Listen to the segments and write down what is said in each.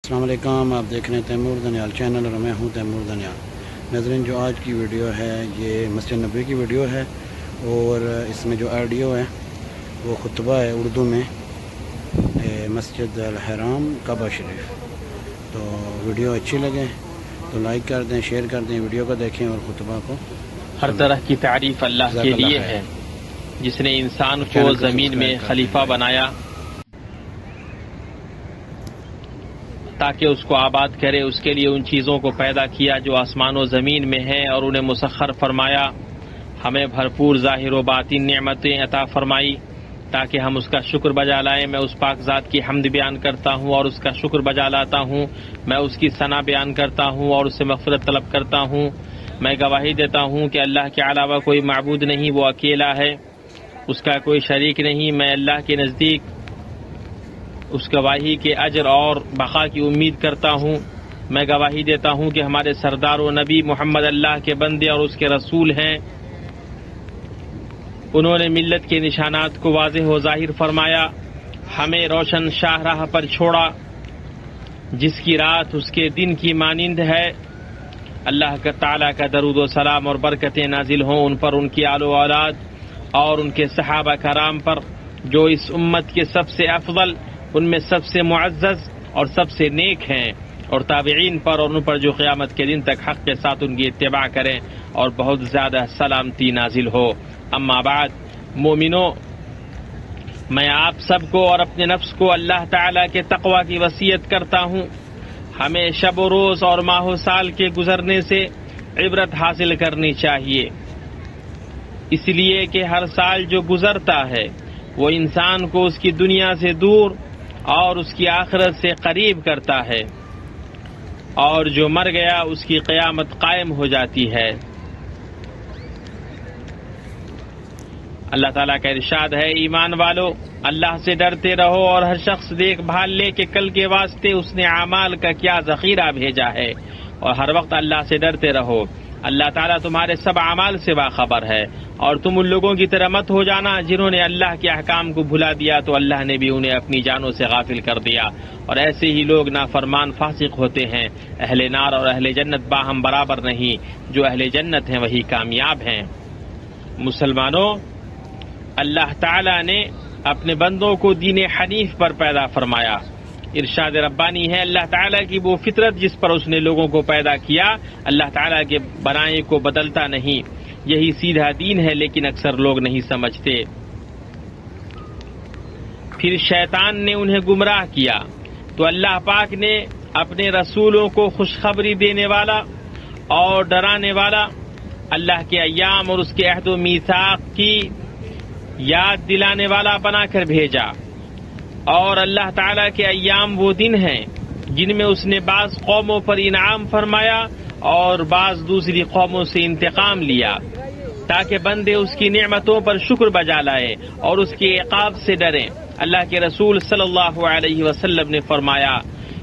السلام علیکم، آپ دیکھ رہے ہیں تیمور دانیال چینل اور میں ہوں تیمور دانیال۔ ناظرین، جو آج کی ویڈیو ہے یہ مسجد نبوی کی ویڈیو ہے اور اس میں جو آڈیو ہے وہ خطبہ ہے اردو میں مسجد الحرام کعبہ شریف۔ تو ویڈیو اچھی لگے تو لائک کر دیں، شیئر کر دیں، ویڈیو کو دیکھیں اور خطبہ کو۔ ہر طرح کی تعریف اللہ کے لیے ہے جس نے انسان کو زمین میں خلیفہ بنایا تاکہ اس کو آباد کرے، اس کے لیے ان چیزوں کو پیدا کیا جو آسمان و زمین میں ہیں اور انہیں مسخر فرمایا، ہمیں بھرپور ظاہر و باطن نعمتیں عطا فرمائی تاکہ ہم اس کا شکر بجا لائیں۔ میں اس پاک ذات کی حمد بیان کرتا ہوں اور اس کا شکر بجا لاتا ہوں، میں اس کی ثنا بیان کرتا ہوں اور اس سے مغفرت طلب کرتا ہوں۔ میں گواہی دیتا ہوں کہ اللہ کے علاوہ کوئی معبود نہیں، وہ اکیلا ہے، اس کا کوئی شریک نہیں۔ میں اللہ کے نزدیک اس گواہی کے اجر اور بقا کی امید کرتا ہوں۔ میں گواہی دیتا ہوں کہ ہمارے سردار و نبی محمد اللہ کے بندے اور اس کے رسول ہیں۔ انہوں نے ملت کے نشانات کو واضح و ظاہر فرمایا، ہمیں روشن شاہراہ پر چھوڑا جس کی رات اس کے دن کی مانند ہے۔ اللہ کا تعالیٰ کا درود و سلام اور برکتیں نازل ہوں ان پر، ان کی آل و اولاد اور ان کے صحابہ کرام پر جو اس امت کے سب سے افضل، ان میں سب سے معزز اور سب سے نیک ہیں، اور تابعین پر اور ان پر جو قیامت کے دن تک حق کے ساتھ ان کی اتباع کریں، اور بہت زیادہ سلامتی نازل ہو۔ اما بعد، مومنوں، میں آپ سب کو اور اپنے نفس کو اللہ تعالیٰ کے تقوی کی وصیت کرتا ہوں۔ ہمیں شب و روز اور ماہ و سال کے گزرنے سے عبرت حاصل کرنی چاہیے، اس لیے کہ ہر سال جو گزرتا ہے وہ انسان کو اس کی دنیا سے دور اور اس کی آخرت سے قریب کرتا ہے، اور جو مر گیا اس کی قیامت قائم ہو جاتی ہے۔ اللہ تعالیٰ کا ارشاد ہے، ایمان والو، اللہ سے ڈرتے رہو اور ہر شخص دیکھ بھال لے کہ کل کے واسطے اس نے اعمال کا کیا ذخیرہ بھیجا ہے، اور ہر وقت اللہ سے ڈرتے رہو۔ اللہ تعالیٰ تمہارے سب اعمال سے باخبر ہے، اور تم ان لوگوں کی طرح مت ہو جانا جنہوں نے اللہ کے احکام کو بھلا دیا تو اللہ نے بھی انہیں اپنی جانوں سے غافل کر دیا، اور ایسے ہی لوگ نافرمان فاسق ہوتے ہیں۔ اہل نار اور اہل جنت باہم برابر نہیں، جو اہل جنت ہیں وہی کامیاب ہیں۔ مسلمانوں، اللہ تعالیٰ نے اپنے بندوں کو دین حنیف پر پیدا فرمایا۔ ارشاد ربانی ہے، اللہ تعالیٰ کی وہ فطرت جس پر اس نے لوگوں کو پیدا کیا، اللہ تعالیٰ کے بنائے کو بدلتا نہیں، یہی سیدھا دین ہے، لیکن اکثر لوگ نہیں سمجھتے۔ پھر شیطان نے انہیں گمراہ کیا تو اللہ پاک نے اپنے رسولوں کو خوشخبری دینے والا اور ڈرانے والا، اللہ کے ایام اور اس کے عہد و میثاق کی یاد دلانے والا بنا کر بھیجا۔ اور اللہ تعالیٰ کے ایام وہ دن ہیں جن میں اس نے بعض قوموں پر انعام فرمایا اور بعض دوسری قوموں سے انتقام لیا، تاکہ بندے اس کی نعمتوں پر شکر بجا لائے اور اس کے عقاب سے ڈریں۔ اللہ کے رسول صلی اللہ علیہ وسلم نے فرمایا،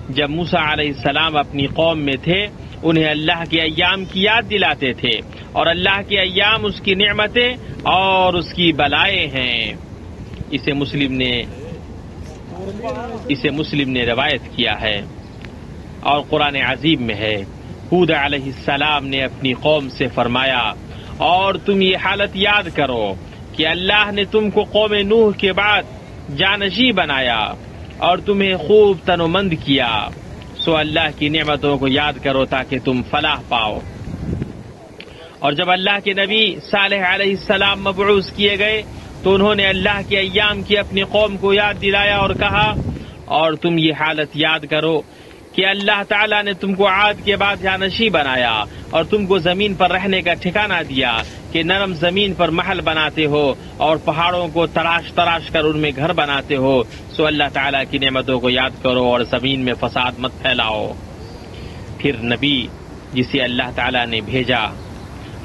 جب موسیٰ علیہ السلام اپنی قوم میں تھے انہیں اللہ کے ایام کی یاد دلاتے تھے، اور اللہ کے ایام اس کی نعمتیں اور اس کی بلائیں ہیں۔ اسے مسلم نے روایت کیا ہے، اور قرآن عظیم میں ہے، ہود علیہ السلام نے اپنی قوم سے فرمایا، اور تم یہ حالت یاد کرو کہ اللہ نے تم کو قوم نوح کے بعد جانشین بنایا اور تمہیں خوب تن و مند کیا، سو اللہ کی نعمتوں کو یاد کرو تاکہ تم فلاح پاؤ۔ اور جب اللہ کے نبی صالح علیہ السلام مبعوث کیے گئے تو انہوں نے اللہ کے ایام کی اپنی قوم کو یاد دلایا اور کہا، اور تم یہ حالت یاد کرو کہ اللہ تعالیٰ نے تم کو عاد کے بعد جانشین بنایا اور تم کو زمین پر رہنے کا ٹھکانہ دیا کہ نرم زمین پر محل بناتے ہو اور پہاڑوں کو تراش تراش کر ان میں گھر بناتے ہو، سو اللہ تعالیٰ کی نعمتوں کو یاد کرو اور زمین میں فساد مت پھیلاؤ۔ پھر نبی جسے اللہ تعالیٰ نے بھیجا،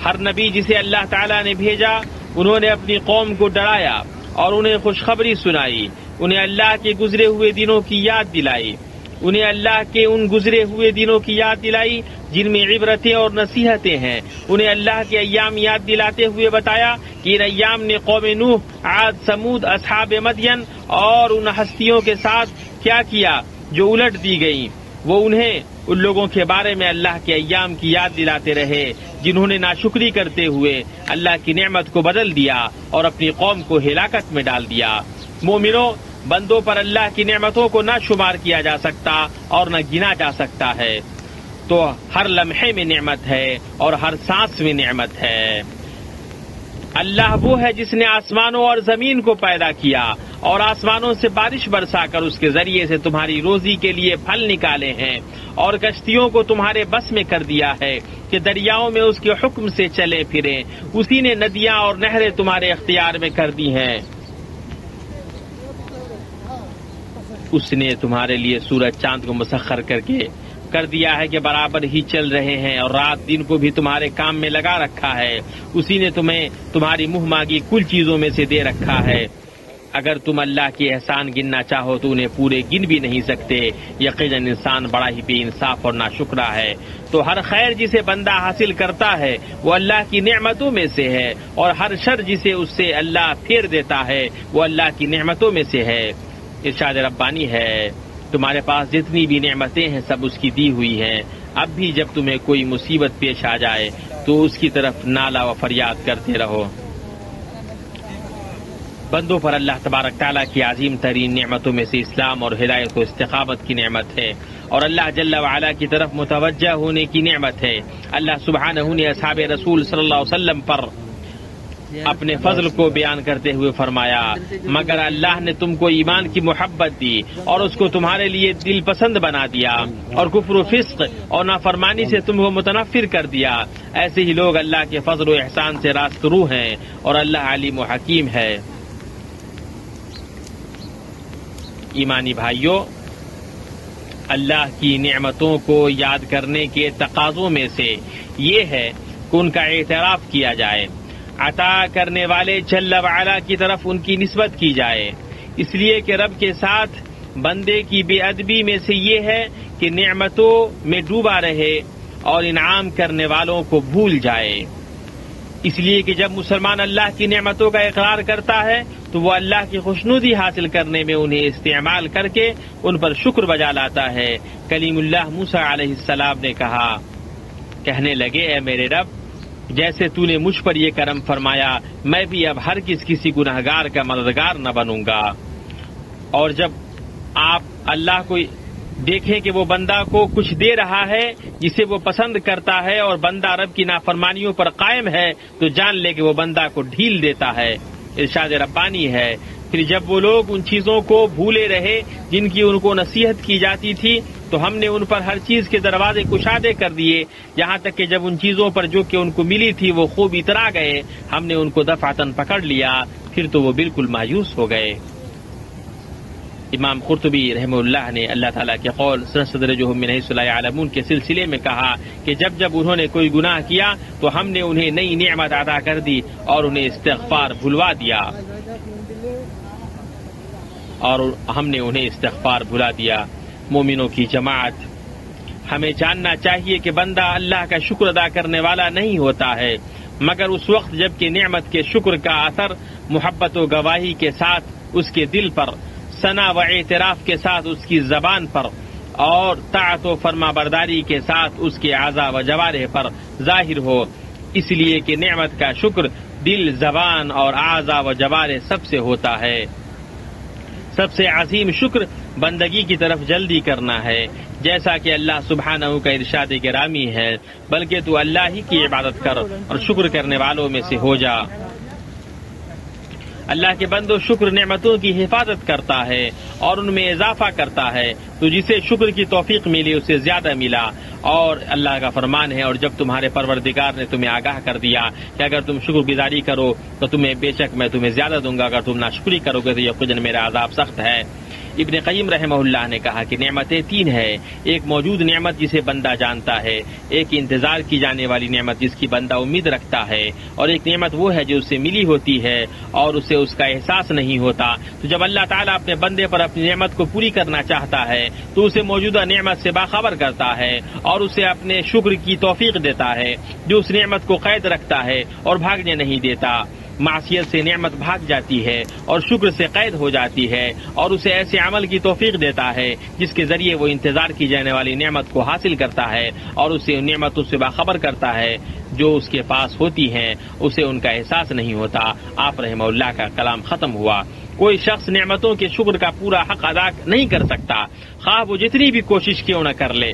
ہر نبی جسے اللہ تعالیٰ نے بھیجا، انہوں نے اپنی قوم کو ڈرایا اور انہیں خوشخبری سنائی، انہیں اللہ کے گزرے ہوئے دنوں کی یاد دلائی، انہیں اللہ کے ان گزرے ہوئے دنوں کی یاد دلائی جن میں عبرتیں اور نصیحتیں ہیں، انہیں اللہ کے ایام یاد دلاتے ہوئے بتایا کہ ان ایام نے قوم نوح، عاد، سمود، اصحاب مدین اور ان ہستیوں کے ساتھ کیا کیا جو الٹ دی گئیں، وہ انہیں ان لوگوں کے بارے میں اللہ کے ایام کی یاد دلاتے رہے جنہوں نے ناشکری کرتے ہوئے اللہ کی نعمت کو بدل دیا اور اپنی قوم کو ہلاکت میں ڈال دیا۔ مومنوں، بندوں پر اللہ کی نعمتوں کو نہ شمار کیا جا سکتا اور نہ گنا جا سکتا ہے، تو ہر لمحے میں نعمت ہے اور ہر سانس میں نعمت ہے۔ اللہ وہ ہے جس نے آسمانوں اور زمین کو پیدا کیا اور آسمانوں سے بارش برسا کر اس کے ذریعے سے تمہاری روزی کے لیے پھل نکالے ہیں، اور کشتیوں کو تمہارے بس میں کر دیا ہے کہ دریاؤں میں اس کے حکم سے چلے پھریں۔ اسی نے ندیاں اور نہریں تمہارے اختیار میں کر دی ہیں۔ اس نے تمہارے لیے سورج چاند کو مسخر کر دیا ہے کہ برابر ہی چل رہے ہیں، اور رات دن کو بھی تمہارے کام میں لگا رکھا ہے۔ اسی نے تمہیں تمہاری منہ مانگی کل چیزوں میں سے دے رکھا ہے۔ اگر تم اللہ کے احسان گننا چاہو تو انہیں پورے گن بھی نہیں سکتے۔ یقیناً انسان بڑا ہی بے انصاف اور ناشکرا ہے۔ تو ہر خیر جسے بندہ حاصل کرتا ہے وہ اللہ کی نعمتوں میں سے ہے، اور ہر شر جسے اس سے اللہ پھیر دیتا ہے وہ اللہ کی نعمتوں میں سے ہے۔ ارشاد ربانی ہے، تمہارے پاس جتنی بھی نعمتیں ہیں سب اس کی دی ہوئی ہیں۔ اب بھی جب تمہیں کوئی مصیبت پیش آ جائے تو اس کی طرف نالا و فریاد کرتے رہو۔ بندوں پر اللہ تبارک تعالیٰ کی عظیم ترین نعمتوں میں سے اسلام اور ہدایت و استقامت کی نعمت ہے، اور اللہ جل وعلا کی طرف متوجہ ہونے کی نعمت ہے۔ اللہ سبحانہ نے اصحاب رسول صلی اللہ علیہ وسلم پر اپنے فضل کو بیان کرتے ہوئے فرمایا، مگر اللہ نے تم کو ایمان کی محبت دی اور اس کو تمہارے لیے دل پسند بنا دیا، اور کفر و فسق اور نافرمانی سے تم کو متنفر کر دیا۔ ایسے ہی لوگ اللہ کے فضل و احسان سے راست رو ہیں، اور اللہ علیم و حکیم ہے۔ ایمانی بھائیوں، اللہ کی نعمتوں کو یاد کرنے کے تقاضوں میں سے یہ ہے کہ ان کا اعتراف کیا جائے، عطا کرنے والے جل وعلا کی طرف ان کی نسبت کی جائے، اس لیے کہ رب کے ساتھ بندے کی بے ادبی میں سے یہ ہے کہ نعمتوں میں ڈوبا رہے اور انعام کرنے والوں کو بھول جائے۔ اس لیے کہ جب مسلمان اللہ کی نعمتوں کا اقرار کرتا ہے تو وہ اللہ کی خوشنودی حاصل کرنے میں انہیں استعمال کر کے ان پر شکر بجا لاتا ہے۔ کلیم اللہ موسیٰ علیہ السلام نے کہا، کہنے لگے، اے میرے رب، جیسے تو نے مجھ پر یہ کرم فرمایا میں بھی اب ہرگز کسی گنہگار کا مددگار نہ بنوں گا۔ اور جب آپ اللہ کو دیکھیں کہ وہ بندہ کو کچھ دے رہا ہے جسے وہ پسند کرتا ہے اور بندہ رب کی نافرمانیوں پر قائم ہے تو جان لے کہ وہ بندہ کو ڈھیل دیتا ہے۔ ارشاد ربانی ہے، پھر جب وہ لوگ ان چیزوں کو بھولے رہے جن کی ان کو نصیحت کی جاتی تھی تو ہم نے ان پر ہر چیز کے دروازے کشادے کر دیے، یہاں تک کہ جب ان چیزوں پر جو کہ ان کو ملی تھی وہ خوب اترا گئے، ہم نے ان کو دفعتاً پکڑ لیا، پھر تو وہ بالکل مایوس ہو گئے۔ امام قرطبی رحمہ اللہ نے اللہ تعالیٰ کے قول سنستدرجہم من حیث لا یعلمون کے سلسلے میں کہا کہ جب انہوں نے کوئی گناہ کیا تو ہم نے انہیں نئی نعمت عطا کر دی اور انہیں استغفار بھلا دیا۔ مومنوں کی جماعت، ہمیں جاننا چاہیے کہ بندہ اللہ کا شکر ادا کرنے والا نہیں ہوتا ہے مگر اس وقت جب کہ نعمت کے شکر کا اثر محبت و گواہی کے ساتھ اس کے دل پر، ثنا و اعتراف کے ساتھ اس کی زبان پر، اور طاعت و فرما برداری کے ساتھ اس کے اعضاء و جوارح پر ظاہر ہو، اس لیے کہ نعمت کا شکر دل، زبان اور اعضاء و جوارح سب سے ہوتا ہے۔ سب سے عظیم شکر بندگی کی طرف جلدی کرنا ہے، جیسا کہ اللہ سبحانہ کا ارشاد گرامی ہے، بلکہ تو اللہ ہی کی عبادت کر اور شکر کرنے والوں میں سے ہو جا۔ اللہ کے بندو، شکر نعمتوں کی حفاظت کرتا ہے اور ان میں اضافہ کرتا ہے، تو جسے شکر کی توفیق ملی اسے زیادہ ملا، اور اللہ کا فرمان ہے، اور جب تمہارے پروردگار نے تمہیں آگاہ کر دیا کہ اگر تم شکر گزاری کرو تو تمہیں بے شک میں تمہیں زیادہ دوں گا، اگر تم ناشکری کرو گے تو یقیناً میرا عذاب سخت ہے۔ ابن قیم رحمہ اللہ نے کہا کہ نعمتیں تین ہیں، ایک موجود نعمت جسے بندہ جانتا ہے، ایک انتظار کی جانے والی نعمت جس کی بندہ امید رکھتا ہے، اور ایک نعمت وہ ہے جو اسے ملی ہوتی ہے اور اسے اس کا احساس نہیں ہوتا۔ تو جب اللہ تعالیٰ اپنے بندے پر اپنی نعمت کو پوری کرنا چاہتا ہے تو اسے موجودہ نعمت سے باخبر کرتا ہے اور اسے اپنے شکر کی توفیق دیتا ہے، جو اس نعمت کو قید رکھتا ہے اور بھاگنے نہیں دیتا۔ معصیت سے نعمت بھاگ جاتی ہے اور شکر سے قید ہو جاتی ہے اور اسے ایسے عمل کی توفیق دیتا ہے جس کے ذریعے وہ انتظار کی جانے والی نعمت کو حاصل کرتا ہے اور اسے ان نعمتوں سے باخبر کرتا ہے جو اس کے پاس ہوتی ہیں، اسے ان کا احساس نہیں ہوتا۔ آپ رحمہ اللہ کا کلام ختم ہوا۔ کوئی شخص نعمتوں کے شکر کا پورا حق ادا نہیں کر سکتا، خواہ وہ جتنی بھی کوشش کیوں نہ کر لے۔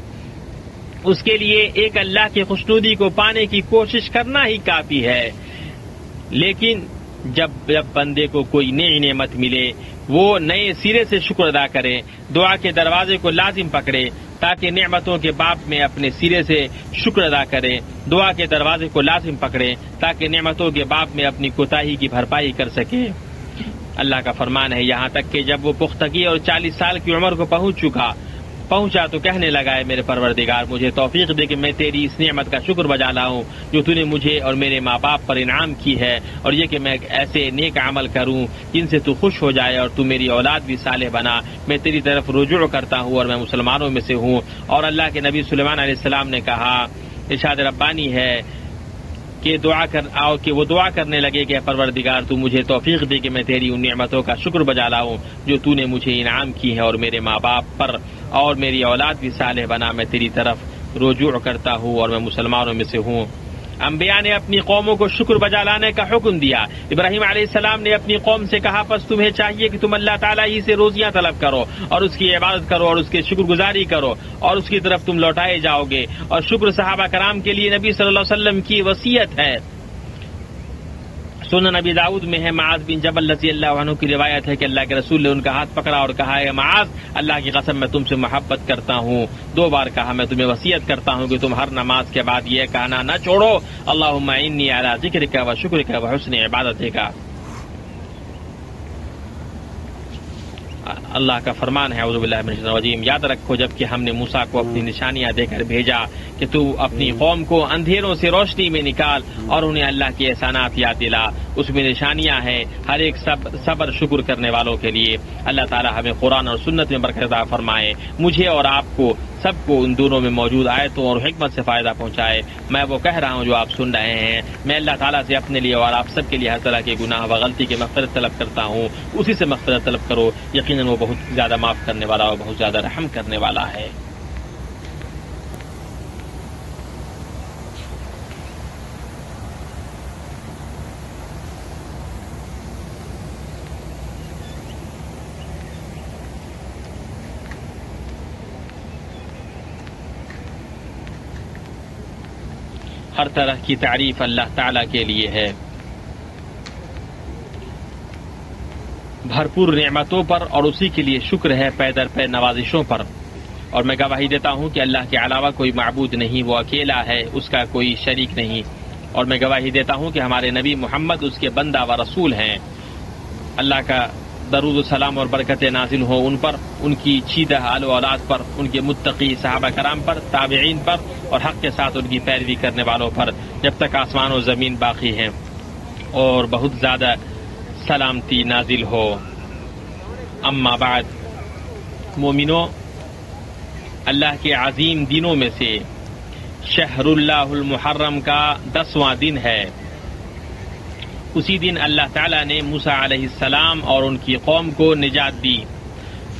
اس کے لیے ایک اللہ کی خوشنودی کو پانے کی کوشش کرنا ہی کافی ہے، لیکن جب بندے کو کوئی نئی نعمت ملے وہ نئے سرے سے شکر ادا کرے، دعا کے دروازے کو لازم پکڑے تاکہ نعمتوں کے باب میں اپنے سرے سے شکر ادا کرے، دعا کے دروازے کو لازم پکڑے تاکہ نعمتوں کے باب میں اپنی کوتاہی کی بھرپائی کر سکے۔ اللہ کا فرمان ہے، یہاں تک کہ جب وہ پختگی اور 40 سال کی عمر کو پہنچا تو کہنے لگا ہے میرے پروردگار مجھے توفیق دے کہ میں تیری اس نعمت کا شکر بجا لاؤں جو تو نے مجھے اور میرے ماں باپ پر انعام کی ہے، اور یہ کہ میں ایسے نیک عمل کروں جن سے تو خوش ہو جائے اور تو میری اولاد بھی صالح بنا۔ میں تیری طرف رجوع کرتا ہوں اور میں مسلمانوں میں سے ہوں۔ اور اللہ کے نبی سلیمان علیہ السلام نے کہا، ارشاد ربانی ہے کہ وہ دعا کرنے لگے کہ پروردگار تو مجھے توفیق دے کہ میں تیری ان نعمتوں کا شکر بجا لاؤں جو تو نے مجھے انعام کی ہے اور میرے ماں باپ پر اور میری اولاد بھی صالح بنا۔ میں تیری طرف رجوع کرتا ہوں اور میں مسلمانوں میں سے ہوں۔ انبیاء نے اپنی قوموں کو شکر بجا لانے کا حکم دیا۔ ابراہیم علیہ السلام نے اپنی قوم سے کہا پس تمہیں چاہیے کہ تم اللہ تعالیٰ ہی سے روزیاں طلب کرو اور اس کی عبادت کرو اور اس کے شکر گزاری کرو اور اس کی طرف تم لوٹائے جاؤ گے۔ اور شکر صحابہ کرام کے لیے نبی صلی اللہ علیہ وسلم کی وصیت ہے۔ سنن نبی داؤد میں ہے، معاذ بن جبل رضی اللہ عنہ کی روایت ہے کہ اللہ کے رسول نے ان کا ہاتھ پکڑا اور کہا ہے معاذ اللہ کی قسم میں تم سے محبت کرتا ہوں۔ 2 بار کہا میں تمہیں وصیت کرتا ہوں کہ تم ہر نماز کے بعد یہ کہنا نہ چھوڑو اللہم انی علی ذکرک و شکرک و حسن عبادتک۔ اللہ کا فرمان ہے اعوذ باللہ من الشیطان الرجیم، یاد رکھو جب کہ ہم نے موسیٰ کو اپنی نشانیاں دے کر بھیجا کہ تو اپنی قوم کو اندھیروں سے روشنی میں نکال اور انہیں اللہ کے احسانات یاد دلا۔ اس میں نشانیاں ہیں ہر ایک صبر شکر کرنے والوں کے لیے۔ اللہ تعالی ہمیں قرآن اور سنت میں برکت عطا فرمائے، مجھے اور آپ کو سب کو ان دونوں میں موجود آیتوں اور حکمت سے فائدہ پہنچائے۔ میں وہ کہہ رہا ہوں جو آپ سن رہے ہیں، میں اللہ تعالیٰ سے اپنے لیے اور آپ سب کے لیے ہر طرح کے گناہ و غلطی کی مغفرت طلب کرتا ہوں۔ اسی سے مغفرت طلب کرو، یقیناً وہ بہت زیادہ معاف کرنے والا اور بہت زیادہ رحم کرنے والا ہے۔ ہر طرح کی تعریف اللہ تعالیٰ کے لیے ہے، بھرپور نعمتوں پر، اور اسی کے لیے شکر ہے پے در پے نوازشوں پر۔ اور میں گواہی دیتا ہوں کہ اللہ کے علاوہ کوئی معبود نہیں، وہ اکیلا ہے، اس کا کوئی شریک نہیں۔ اور میں گواہی دیتا ہوں کہ ہمارے نبی محمد اس کے بندہ و رسول ہیں۔ اللہ کا درود و سلام اور برکتیں نازل ہوں ان پر، ان کی چیدہ آل و اولاد پر، ان کے متقی صحابہ کرام پر، تابعین پر، اور حق کے ساتھ ان کی پیروی کرنے والوں پر جب تک آسمان و زمین باقی ہیں، اور بہت زیادہ سلامتی نازل ہو۔ اما بعد، مومنوں، اللہ کے عظیم دنوں میں سے شہر اللہ المحرم کا 10واں دن ہے۔ اسی دن اللہ تعالیٰ نے موسیٰ علیہ السلام اور ان کی قوم کو نجات دی،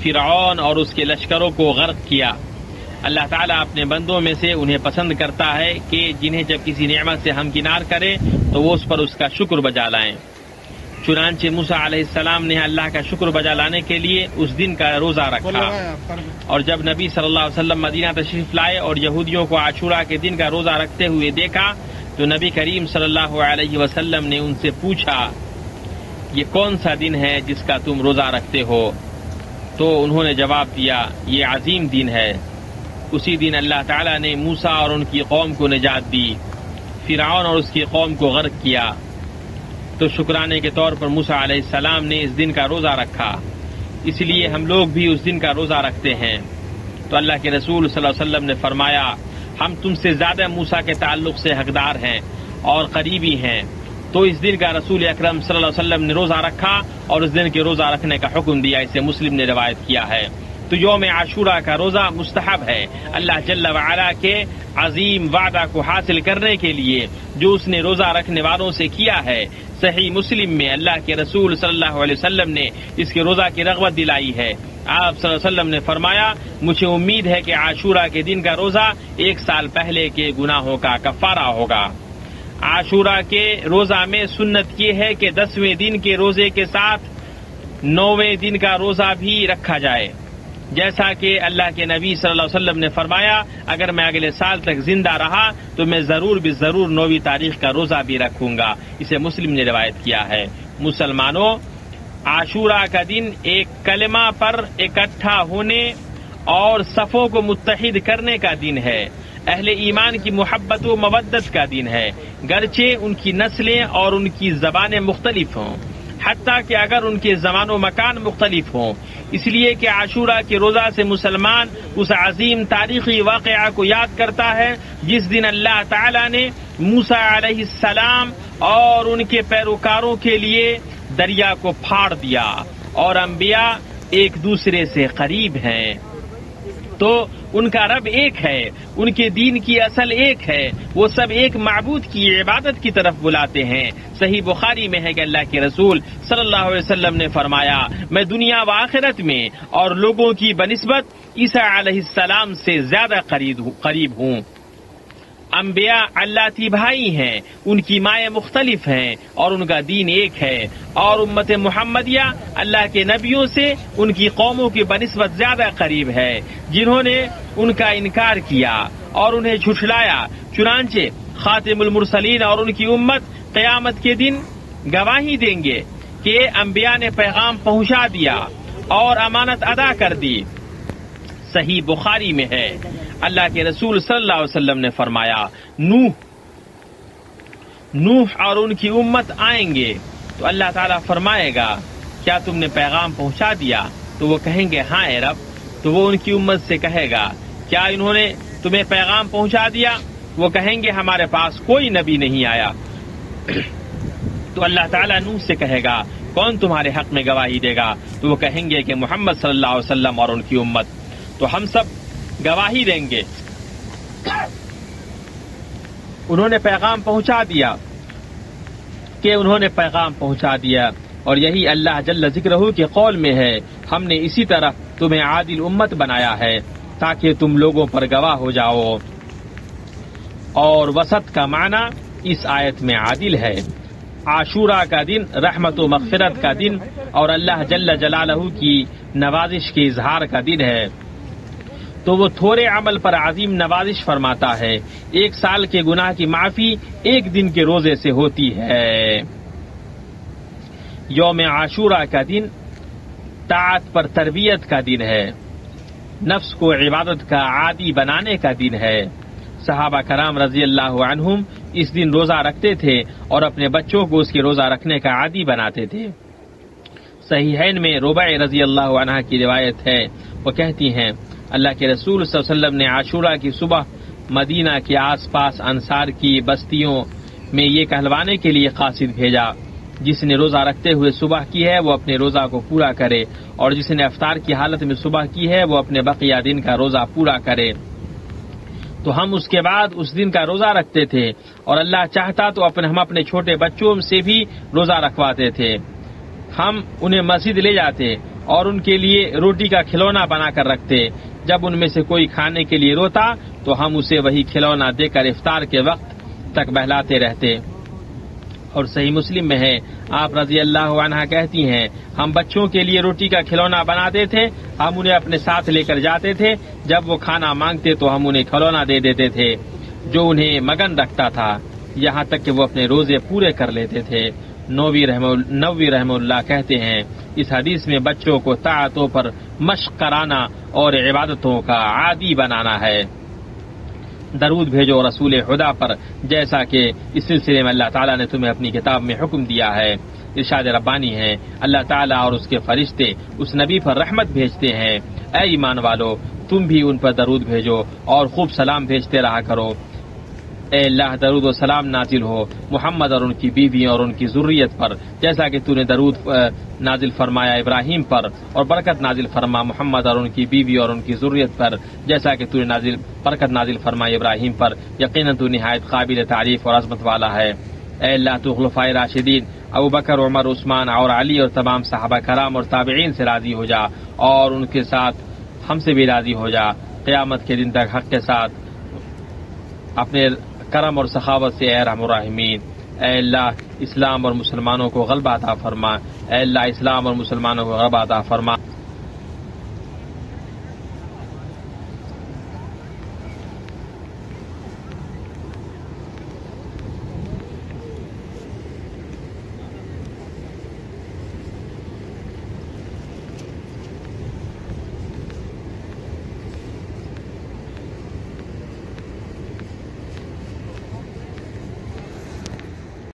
فرعون اور اس کے لشکروں کو غرق کیا۔ اللہ تعالیٰ اپنے بندوں میں سے انہیں پسند کرتا ہے کہ جنہیں جب کسی نعمت سے ہمکنار کرے تو وہ اس پر اس کا شکر بجا لائیں۔ چنانچہ موسیٰ علیہ السلام نے اللہ کا شکر بجا لانے کے لیے اس دن کا روزہ رکھا، اور جب نبی صلی اللہ علیہ وسلم مدینہ تشریف لائے اور یہودیوں کو عاشوراء کے دن کا روزہ رکھتے ہوئے دیکھا تو نبی کریم صلی اللہ علیہ وسلم نے ان سے پوچھا یہ کون سا دن ہے جس کا تم روزہ رکھتے ہو؟ تو انہوں نے جواب دیا یہ عظیم دن ہے۔ اسی دن اللہ تعالیٰ نے موسیٰ اور ان کی قوم کو نجات دی، فرعون اور اس کی قوم کو غرق کیا۔ تو شکرانے کے طور پر موسیٰ علیہ السلام نے اس دن کا روزہ رکھا، اس لیے ہم لوگ بھی اس دن کا روزہ رکھتے ہیں۔ تو اللہ کے رسول صلی اللہ علیہ وسلم نے فرمایا ہم تم سے زیادہ موسیٰ کے تعلق سے حقدار ہیں اور قریبی ہیں۔ تو اس دن کا رسول اکرم صلی اللہ علیہ وسلم نے روزہ رکھا اور اس دن کے روزہ رکھنے کا حکم دیا، اسے مسلم نے روایت کیا ہے۔ تو یوم عاشوراء کا روزہ مستحب ہے، اللہ جل وعلا کے عظیم وعدہ کو حاصل کرنے کے لیے جو اس نے روزہ رکھنے والوں سے کیا ہے۔ صحیح مسلم میں اللہ کے رسول صلی اللہ علیہ وسلم نے اس کے روزہ کی رغبت دلائی ہے۔ آپ صلی اللہ علیہ وسلم نے فرمایا، مجھے امید ہے کہ عاشورہ کے دن کا روزہ 1 سال پہلے کے گناہوں کا کفارہ ہوگا۔ عاشورہ کے روزہ میں سنت یہ ہے کہ 10ویں دن کے روزے کے ساتھ 9ویں دن کا روزہ بھی رکھا جائے، جیسا کہ اللہ کے نبی صلی اللہ علیہ وسلم نے فرمایا، اگر میں اگلے سال تک زندہ رہا تو میں ضرور 9ویں تاریخ کا روزہ بھی رکھوں گا۔ اسے مسلم نے روایت کیا ہے۔ مسلمانوں، عاشورہ کا دن ایک کلمہ پر اکٹھا ہونے اور صفوں کو متحد کرنے کا دن ہے۔ اہل ایمان کی محبت و مودت کا دن ہے، گرچہ ان کی نسلیں اور ان کی زبانیں مختلف ہوں، حتیٰ کہ اگر ان کے زمان و مکان مختلف ہوں، اس لیے کہ عاشورہ کے روزہ سے مسلمان اس عظیم تاریخی واقعہ کو یاد کرتا ہے جس دن اللہ تعالی نے موسیٰ علیہ السلام اور ان کے پیروکاروں کے لیے دریا کو پھاڑ دیا، اور انبیاء ایک دوسرے سے قریب ہیں، تو ان کا رب ایک ہے، ان کے دین کی اصل ایک ہے، وہ سب ایک معبود کی عبادت کی طرف بلاتے ہیں۔ صحیح بخاری میں ہے کہ اللہ کے رسول صلی اللہ علیہ وسلم نے فرمایا، میں دنیا و آخرت میں اور لوگوں کی بنسبت عیسیٰ علیہ السلام سے زیادہ قریب ہوں۔ انبیاء اللہ کی بھائی ہیں، ان کی مائیں مختلف ہیں اور ان کا دین ایک ہے، اور امت محمدیہ اللہ کے نبیوں سے ان کی قوموں کی بنسبت زیادہ قریب ہے جنہوں نے ان کا انکار کیا اور انہیں جھٹلایا۔ چنانچہ خاتم المرسلین اور ان کی امت قیامت کے دن گواہی دیں گے کہ انبیاء نے پیغام پہنچا دیا اور امانت ادا کر دی۔ صحیح بخاری میں ہے، اللہ کے رسول صلی اللہ علیہ وسلم نے فرمایا، نوح اور ان کی امت آئیں گے تو اللہ تعالیٰ فرمائے گا، کیا تم نے پیغام پہنچا دیا؟ تو وہ کہیں گے، ہاں اے رب۔ تو وہ ان کی امت سے کہے گا، کیا انہوں نے تمہیں پیغام پہنچا دیا؟ وہ کہیں گے، ہمارے پاس کوئی نبی نہیں آیا۔ تو اللہ تعالیٰ نوح سے کہے گا، کون تمہارے حق میں گواہی دے گا؟ تو وہ کہیں گے کہ محمد صلی اللہ علیہ وسلم اور ان کی امت۔ تو ہم سب گواہی دیں گے انہوں نے پیغام پہنچا دیا، کہ انہوں نے پیغام پہنچا دیا، اور یہی اللہ جل ذکرہ کے قول میں ہے، ہم نے اسی طرح تمہیں عادل امت بنایا ہے تاکہ تم لوگوں پر گواہ ہو جاؤ۔ اور وسط کا معنی اس آیت میں عادل ہے۔ عاشورہ کا دن رحمت و مغفرت کا دن اور اللہ جل جلالہ کی نوازش کے اظہار کا دن ہے، تو وہ تھوڑے عمل پر عظیم نوازش فرماتا ہے۔ 1 سال کے گناہ کی معافی 1 دن کے روزے سے ہوتی ہے۔ یوم عاشورہ کا دن طاعت پر تربیت کا دن ہے، نفس کو عبادت کا عادی بنانے کا دن ہے۔ صحابہ کرام رضی اللہ عنہم اس دن روزہ رکھتے تھے اور اپنے بچوں کو اس کے روزہ رکھنے کا عادی بناتے تھے۔ صحیحین میں ربع رضی اللہ عنہ کی روایت ہے، وہ کہتی ہیں، اللہ کے رسول صلی اللہ علیہ وسلم نے عاشورہ کی صبح مدینہ کے آس پاس انصار کی بستیوں میں یہ کہلوانے کے لیے قاصد بھیجا، جس نے روزہ رکھتے ہوئے صبح کی ہے وہ اپنے روزہ کو پورا کرے، اور جس نے افطار کی حالت میں صبح کی ہے وہ اپنے بقیہ دن کا روزہ پورا کرے۔ تو ہم اس کے بعد اس دن کا روزہ رکھتے تھے، اور اللہ چاہتا تو ہم اپنے چھوٹے بچوں سے بھی روزہ رکھواتے تھے۔ ہم انہیں مسجد لے جاتے اور ان کے لیے روٹی کا کھلونا بنا کر رکھتے۔ جب ان میں سے کوئی کھانے کے لیے روتا تو ہم اسے وہی کھلونا دے کر افطار کے وقت تک بہلاتے رہتے۔ اور صحیح مسلم میں ہے، آپ رضی اللہ عنہ کہتی ہیں، ہم بچوں کے لیے روٹی کا کھلونا بناتے تھے، ہم انہیں اپنے ساتھ لے کر جاتے تھے، جب وہ کھانا مانگتے تو ہم انہیں کھلونا دے دیتے تھے جو انہیں مگن رکھتا تھا، یہاں تک کہ وہ اپنے روزے پورے کر لیتے تھے۔ نووی رحمہ اللہ کہتے ہیں، اس حدیث میں بچوں کو طاعتوں پر مشق کرانا اور عبادتوں کا عادی بنانا ہے۔ درود بھیجو رسول خدا پر، جیسا کہ اس سلسلے میں اللہ تعالیٰ نے تمہیں اپنی کتاب میں حکم دیا ہے۔ ارشاد ربانی ہے، اللہ تعالیٰ اور اس کے فرشتے اس نبی پر رحمت بھیجتے ہیں۔ اے ایمان والو، تم بھی ان پر درود بھیجو اور خوب سلام بھیجتے رہا کرو۔ اے اللہ درود و سلام نازل ہو محمد اور ان کی بیوی اور ان کی ذریت پر، جیسا کہ تو نے درود نازل فرمایا ابراہیم پر، اور برکت نازل فرما محمد اور ان کی بیوی اور ان کی ذریت پر، جیسا کہ تو نے برکت نازل فرمائی ابراہیم پر۔ یقیناً تو نہایت قابل تعریف اور عظمت والا ہے۔ اے اللہ تو خلفائے راشدین ابو بکر، عمر، عثمان اور علی اور تمام صحابہ کرام اور تابعین سے راضی ہو جا، اور ان کے ساتھ ہم سے بھی راضی ہو جا قیامت کے دن تک حق کے ساتھ اپنے کرم اور سخاوت سے اے ارحم الراحمین۔ اے اللہ اسلام اور مسلمانوں کو غلبہ عطا فرما، اے اللہ اسلام اور مسلمانوں کو غلبہ عطا فرما۔